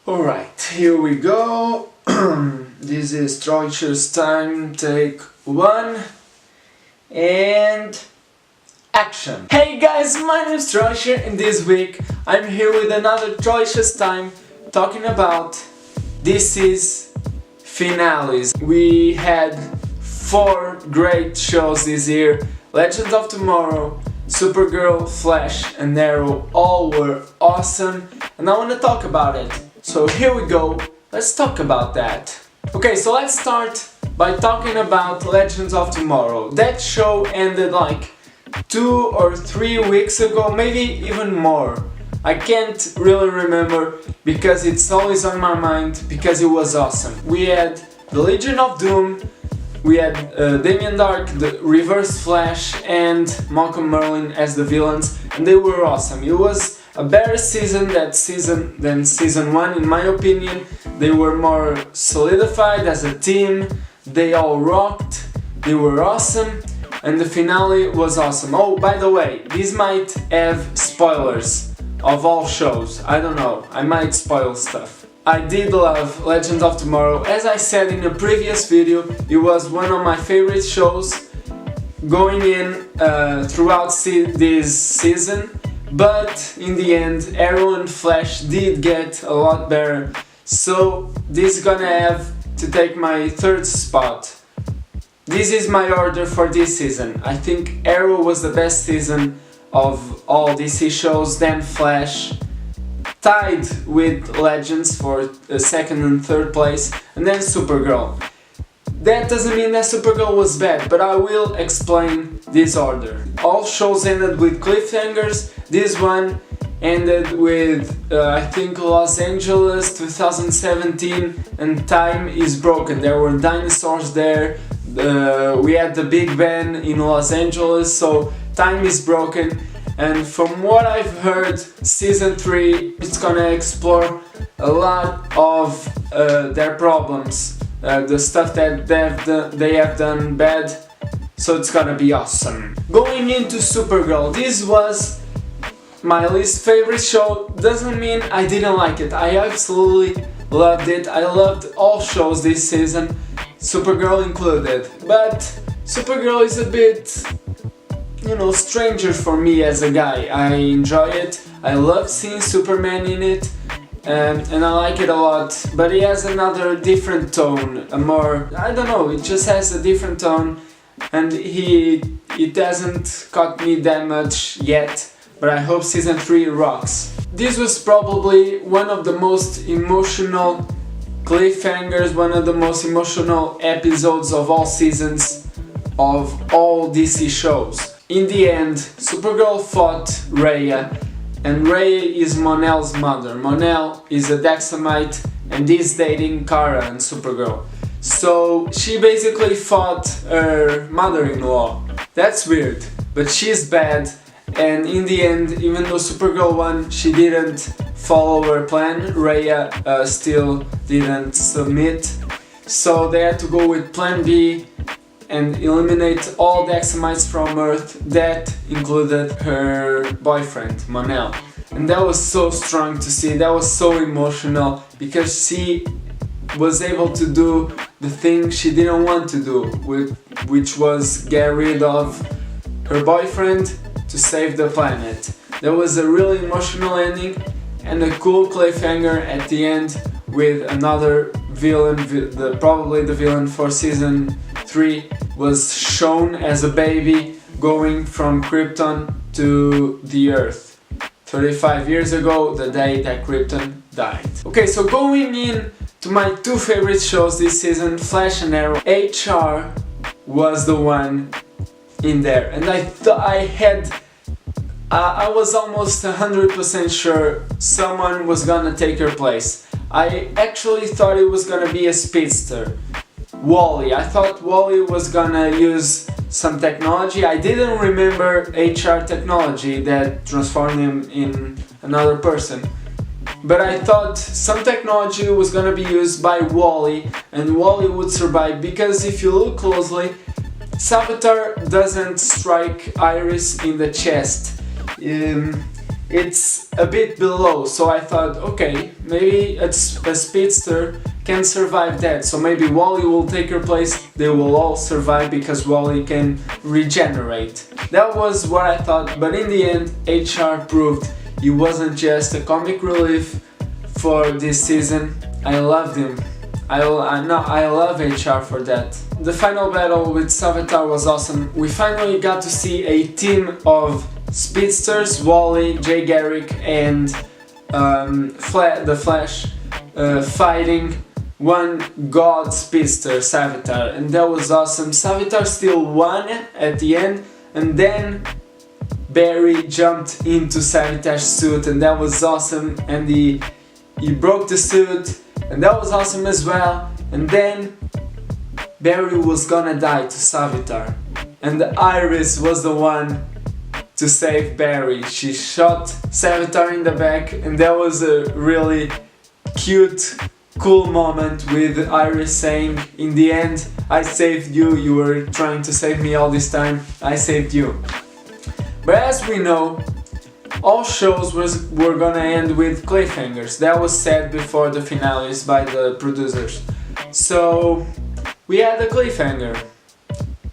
Alright, here we go. This is Trollisher's time, take 1, and action! Hey guys, my name is Trollisher, and this week I'm here with another Trollisher's time talking about DC's finales. We had 4 great shows this year: Legends of Tomorrow, Supergirl, Flash and Arrow. All were awesome and I want to talk about it. So here we go, let's talk about that. Okay, so let's start by talking about Legends of Tomorrow. That show ended like 2 or 3 weeks ago, maybe even more. I can't really remember because it's always on my mind because it was awesome. We had the Legion of Doom, we had Damien Dark, the Reverse Flash and Malcolm Merlyn as the villains, and they were awesome. It was a better season than season 1 in my opinion. They were more solidified as a team, they all rocked, they were awesome, and the finale was awesome. Oh, by the way, this might have spoilers of all shows, I don't know, I might spoil stuff. I did love Legends of Tomorrow. As I said in a previous video, it was one of my favorite shows going in throughout this season. But in the end, Arrow and Flash did get a lot better, so this is gonna have to take my 3rd spot. This is my order for this season. I think Arrow was the best season of all DC shows, then Flash, tied with Legends for 2nd and 3rd place, and then Supergirl. That doesn't mean that Supergirl was bad, but I will explain this order. All shows ended with cliffhangers. This one ended with, I think, Los Angeles 2017 and time is broken. There were dinosaurs there, we had the Big Ben in Los Angeles, so time is broken. And from what I've heard, season 3 is gonna explore a lot of their problems. The stuff that they have done bad, so it's gonna be awesome. Going into Supergirl, this was my least favorite show. Doesn't mean I didn't like it, I absolutely loved it. I loved all shows this season, Supergirl included. But Supergirl is a bit, stranger for me as a guy. I enjoy it, I love seeing Superman in it. And I like it a lot, but it has another different tone, a more, I don't know, it just has a different tone, and it hasn't caught me that much yet, but I hope season 3 rocks. This was probably one of the most emotional cliffhangers, one of the most emotional episodes of all seasons of all DC shows. In the end, Supergirl fought Rhea, and Rhea is Mon-El's mother. Mon-El is a Dexamite and is dating Kara and Supergirl. So she basically fought her mother-in-law. That's weird, but she's bad, and in the end, even though Supergirl won, she didn't follow her plan. Rhea still didn't submit, so they had to go with plan B and eliminate all Dexamites from Earth. That included her boyfriend, Mon-El. And that was so strong to see, that was so emotional, because she was able to do the thing she didn't want to do, which was get rid of her boyfriend to save the planet. That was a really emotional ending and a cool cliffhanger at the end with another villain, probably the villain for season 3, was shown as a baby going from Krypton to the Earth 35 years ago, the day that Krypton died. Okay, so going in to my 2 favorite shows this season, Flash and Arrow, HR was the one in there, and I was almost 100% sure someone was gonna take her place. I actually thought it was gonna be a speedster, Wally. I thought Wally was gonna use some technology. I didn't remember HR technology that transformed him in another person, but I thought some technology was gonna be used by Wally and Wally would survive, because if you look closely, Savitar doesn't strike Iris in the chest. it's a bit below, so I thought, okay, maybe a speedster can survive that, so maybe Wally will take her place, they will all survive because Wally can regenerate. That was what I thought, but in the end HR proved he wasn't just a comic relief for this season. I loved him. I love HR for that. The final battle with Savitar was awesome. We finally got to see a team of speedsters, Wally, Jay Garrick and the Flash fighting one god speedster, Savitar, and that was awesome. Savitar still won at the end, and then Barry jumped into Savitar's suit, and that was awesome, and he broke the suit, and that was awesome as well. And then Barry was gonna die to Savitar, and Iris was the one to save Barry. She shot Savitar in the back, and that was a really cute, cool moment with Iris saying, in the end, I saved you, you were trying to save me all this time, I saved you. But as we know, all shows were gonna end with cliffhangers. That was said before the finales by the producers. So we had a cliffhanger,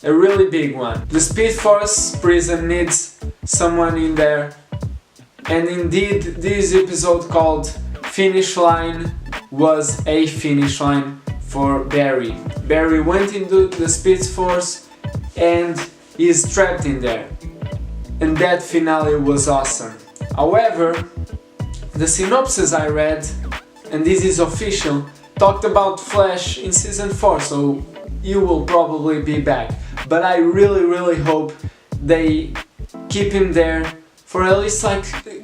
a really big one. The Speed Force prison needs someone in there, and indeed this episode called Finish Line was a finish line for Barry. Barry went into the Speed Force and is trapped in there. And that finale was awesome. However, the synopsis I read, and this is official, talked about Flash in season 4, so you will probably be back. But I really hope they keep him there for at least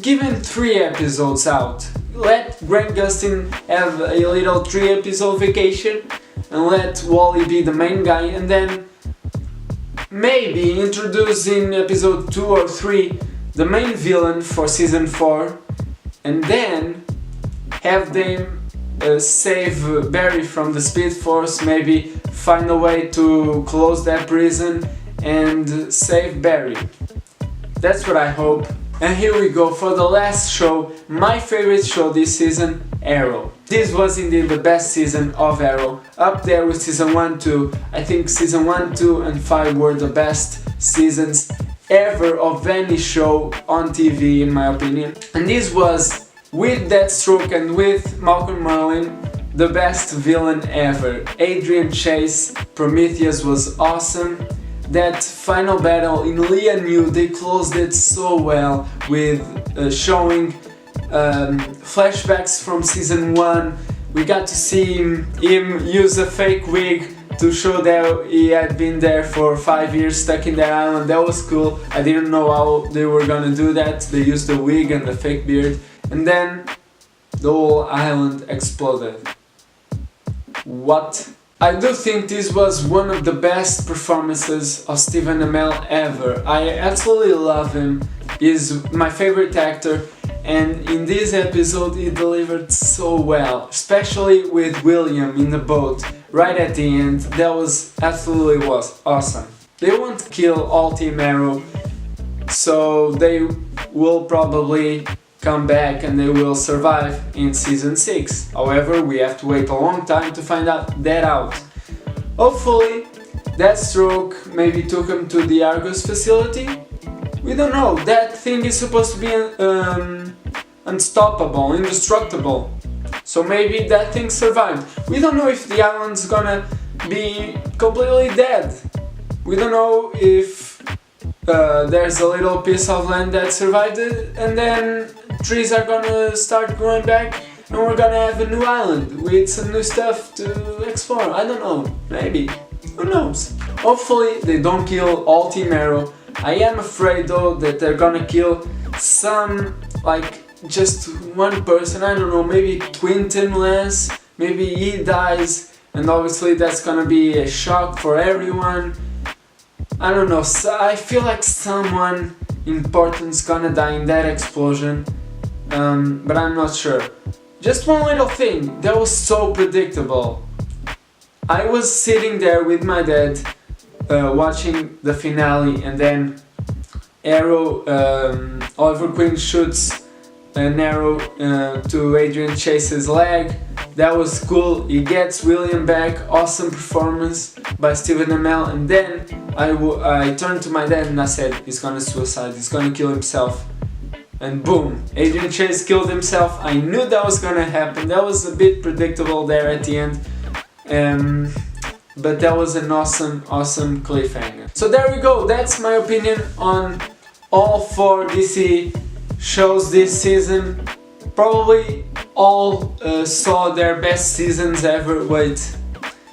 give him 3 episodes out. Let Grant Gustin have a little 3 episode vacation and let Wally be the main guy, and then maybe introduce in episode 2 or 3 the main villain for season 4, and then have them save Barry from the Speed Force, maybe find a way to close that prison and save Barry. That's what I hope. And here we go for the last show, my favorite show this season, Arrow. This was indeed the best season of Arrow, up there with season 1, 2. I think season 1, 2 and 5 were the best seasons ever of any show on TV, in my opinion. And this was, with Deathstroke and with Malcolm Merlyn, the best villain ever. Adrian Chase, Prometheus was awesome. That final battle in Lianu, they closed it so well with showing flashbacks from season 1. We got to see him use a fake wig to show that he had been there for 5 years stuck in that island. That was cool. I didn't know how they were gonna do that. They used the wig and the fake beard, and then the whole island exploded. What? I do think this was one of the best performances of Stephen Amell ever. I absolutely love him. He's my favorite actor, and in this episode he delivered so well, especially with William in the boat right at the end. That was absolutely awesome. They won't kill all Team Arrow, so they will probably come back and they will survive in season 6. However, we have to wait a long time to find that out. Hopefully, Deathstroke maybe took him to the Argus facility. We don't know. That thing is supposed to be unstoppable, indestructible. So maybe that thing survived. We don't know if the island's gonna be completely dead. We don't know if there's a little piece of land that survived it, and then trees are gonna start growing back, and we're gonna have a new island with some new stuff to explore. I don't know, maybe. Who knows? Hopefully they don't kill all Team Arrow. I am afraid though that they're gonna kill some, just one person. I don't know, maybe Quentin Lance, maybe he dies, and obviously that's gonna be a shock for everyone. I don't know, so I feel like someone important's gonna die in that explosion, but I'm not sure. Just one little thing, that was so predictable. I was sitting there with my dad watching the finale, and then arrow, Oliver Queen shoots an arrow to Adrian Chase's leg. That was cool. He gets William back. Awesome performance by Stephen Amell. And then I turned to my dad and I said, he's gonna suicide, he's gonna kill himself. And boom, Adrian Chase killed himself. I knew that was gonna happen. That was a bit predictable there at the end. But that was an awesome cliffhanger. So there we go. That's my opinion on all 4 DC shows this season. Probably all saw their best seasons ever. Wait,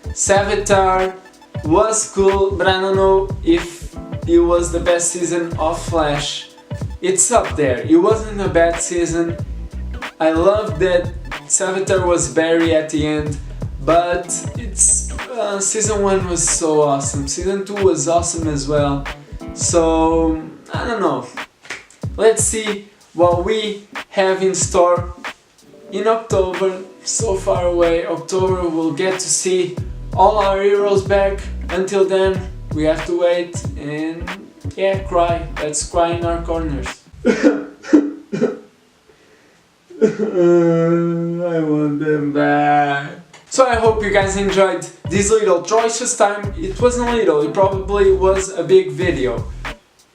Savitar was cool, but I don't know if it was the best season of Flash. It's up there. It wasn't a bad season. I loved that Savitar was Barry at the end, but it's season 1 was so awesome. Season 2 was awesome as well. So I don't know. Let's see what we have in store in October. So far away. October we'll get to see all our heroes back. Until then, we have to wait and yeah, cry. Let's cry in our corners. I want them back. So I hope you guys enjoyed this little Trollisher time. It wasn't little, it probably was a big video.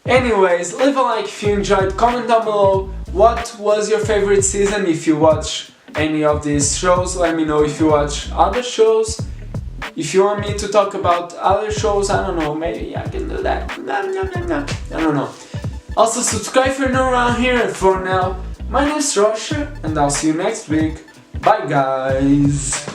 Anyways, leave a like if you enjoyed, comment down below what was your favorite season. If you watch any of these shows, let me know. If you watch other shows, if you want me to talk about other shows, I don't know, maybe I can do that. I don't know. Also subscribe if you're new around here. For now, my name is Trollisher and I'll see you next week. Bye guys!